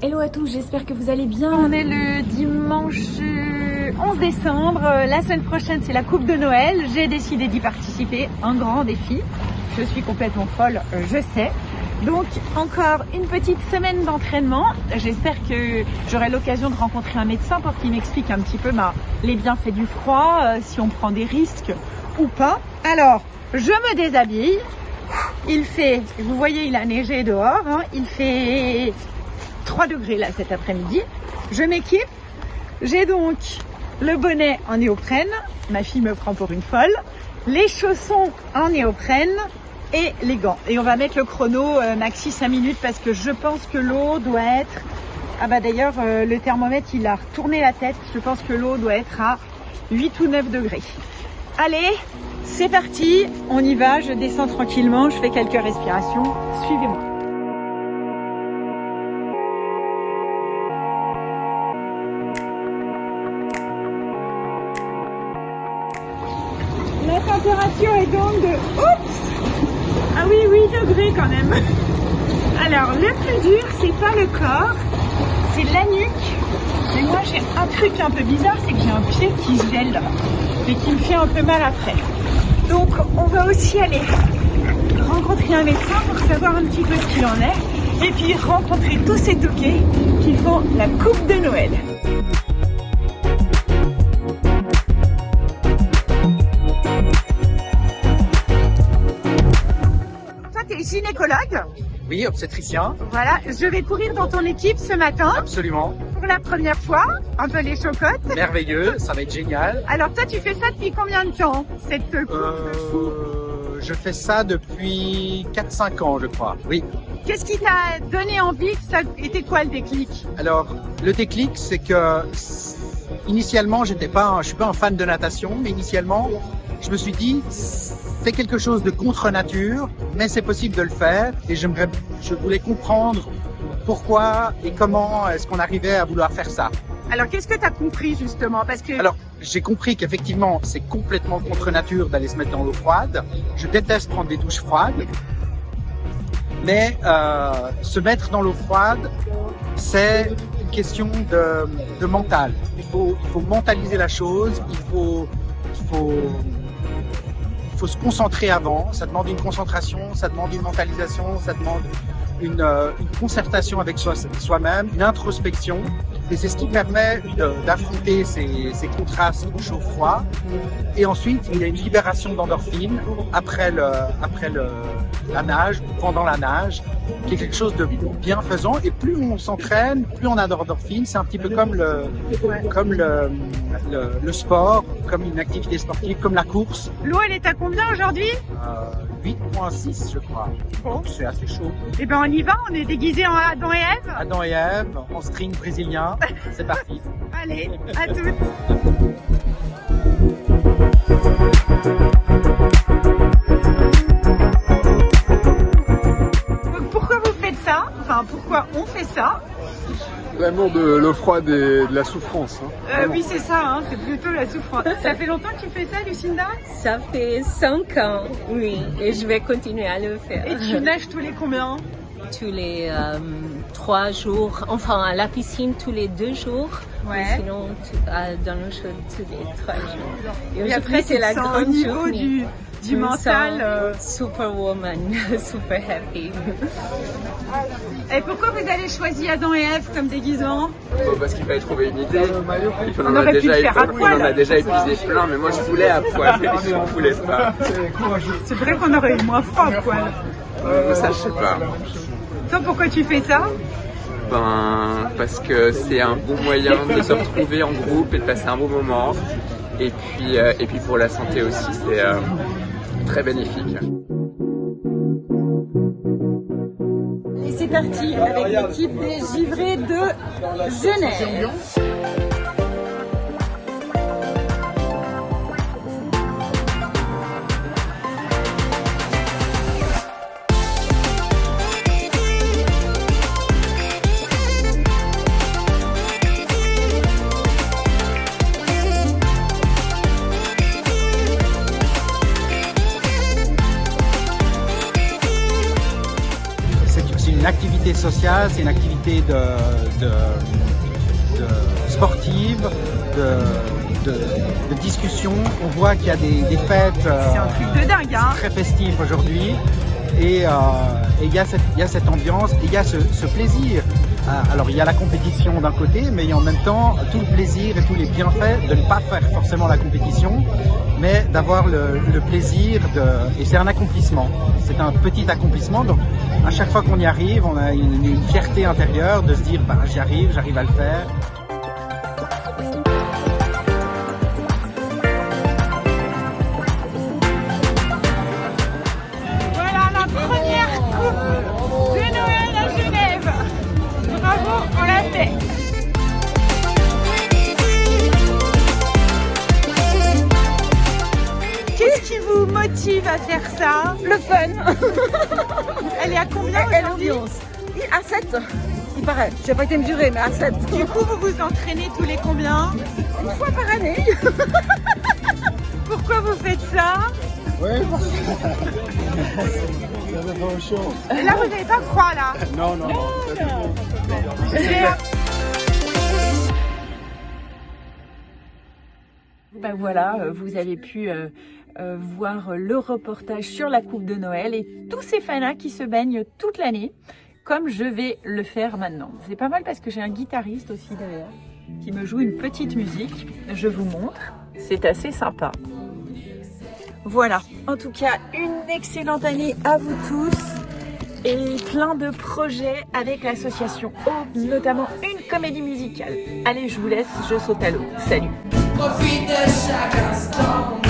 Hello à tous, j'espère que vous allez bien. On est le dimanche 11 décembre. La semaine prochaine, c'est la coupe de Noël. J'ai décidé d'y participer. Un grand défi. Je suis complètement folle, je sais. Donc, encore une petite semaine d'entraînement. J'espère que j'aurai l'occasion de rencontrer un médecin pour qu'il m'explique un petit peu les bienfaits du froid, si on prend des risques ou pas. Alors, je me déshabille. Il fait, vous voyez, il a neigé dehors. Hein. Il fait 3 degrés là cet après-midi. Je m'équipe. J'ai donc le bonnet en néoprène. Ma fille me prend pour une folle. Les chaussons en néoprène et les gants. Et on va mettre le chrono maxi 5 minutes parce que je pense que l'eau doit être... Ah bah d'ailleurs le thermomètre il a retourné la tête. Je pense que l'eau doit être à 8 ou 9 degrés. Allez, c'est parti. On y va. Je descends tranquillement. Je fais quelques respirations. Suivez-moi. La température est donc de... Oups! Ah oui, 8 degrés quand même. Alors, le plus dur, c'est pas le corps, c'est la nuque. Et moi, j'ai un truc un peu bizarre, c'est que j'ai un pied qui se gèle et qui me fait un peu mal après. Donc, on va aussi aller rencontrer un médecin pour savoir un petit peu ce qu'il en est. Et puis, rencontrer tous ces toqués qui font la coupe de Noël. Gynécologue. Oui, obstétricien. Voilà, je vais courir dans ton équipe ce matin. Absolument. Pour la première fois, un peu les chocottes. Merveilleux, ça va être génial. Alors toi, tu fais ça depuis combien de temps, cette course? Je fais ça depuis 4-5 ans, je crois. Oui. Qu'est-ce qui t'a donné envie? Ça était quoi le déclic? Alors, le déclic, c'est que initialement, je suis pas un fan de natation, mais initialement, je me suis dit, c'est quelque chose de contre nature, mais c'est possible de le faire. Et je voulais comprendre pourquoi et comment est-ce qu'on arrivait à vouloir faire ça. Alors, qu'est-ce que tu as compris justement? Parce que... Alors, j'ai compris qu'effectivement, c'est complètement contre nature d'aller se mettre dans l'eau froide. Je déteste prendre des douches froides. Mais se mettre dans l'eau froide, c'est une question de mental. Il faut mentaliser la chose, il faut se concentrer avant, ça demande une concentration, ça demande une mentalisation, ça demande une concertation avec soi-même, une introspection. Et c'est ce qui permet d'affronter ces contrastes chaud-froid. Et ensuite, il y a une libération d'endorphine après la nage, pendant la nage, qui est quelque chose de bienfaisant. Et plus on s'entraîne, plus on a d'endorphine. C'est un petit peu comme le sport, comme une activité sportive, comme la course. L'eau, elle est à combien aujourd'hui? 8,6 je crois. Bon. C'est assez chaud. Eh ben on y va, on est déguisés en Adam et Ève. Adam et Ève, en string brésilien. C'est parti. Allez, à toutes. Donc pourquoi vous faites ça? Enfin, pourquoi on fait ça? L'amour de l'eau froide et de la souffrance. Oui, c'est ça, hein, c'est plutôt la souffrance. Ça fait longtemps que tu fais ça, Lucinda? Ça fait 5 ans, oui, et je vais continuer à le faire. Et tu nages tous les combien? Tous les 3 jours, enfin à la piscine tous les 2 jours, ouais. Sinon dans l'eau chaude tous les 3 jours. Et après c'est la grande au niveau journée. du mental. Superwoman, super happy. Et pourquoi vous avez choisi Adam et Ève comme déguisement? Parce qu'il fallait trouver une idée. On aurait pu le faire à poil. On en a déjà épuisé plein, mais moi je voulais à poil, mais je ne voulais pas. C'est vrai qu'on aurait eu moins froid à poil. Ça je sais pas. Toi, pourquoi tu fais ça? Parce que c'est un bon moyen de se retrouver en groupe et de passer un bon moment. Et puis pour la santé aussi, c'est très bénéfique. Et c'est parti avec l'équipe des Givrés de Genève. Activité sociale sociale, c'est une activité sportive, de discussion. On voit qu'il y a des fêtes. C'est un truc de dingue, hein. Très festif aujourd'hui. Et il y a cette ambiance, et il y a ce plaisir. Alors il y a la compétition d'un côté, mais il y a en même temps tout le plaisir et tous les bienfaits de ne pas faire forcément la compétition, mais d'avoir le plaisir et c'est un accomplissement. C'est un petit accomplissement, donc à chaque fois qu'on y arrive, on a une fierté intérieure de se dire bah, j'arrive à le faire. Voilà la première coupe de Noël à Genève. Bravo, on l'a fait. Qu'est-ce qui vous motive à faire ça? Le fun. Elle est à combien aujourd'hui? À 7, il paraît. J'ai pas été mesurée, mais à 7. Du coup, vous vous entraînez tous les combien? Une fois par année. Pourquoi vous faites ça? Oui, parce que ça va pas aux choses. Et là, vous n'avez pas froid, là? Non. Ben voilà, vous avez pu voir le reportage sur la coupe de Noël et tous ces fans qui se baignent toute l'année, comme je vais le faire maintenant. C'est pas mal parce que j'ai un guitariste aussi derrière qui me joue une petite musique. Je vous montre, c'est assez sympa. Voilà, en tout cas, une excellente année à vous tous et plein de projets avec l'association Aube, notamment une comédie musicale. Allez, je vous laisse, je saute à l'eau. Salut! Profite de chaque instant.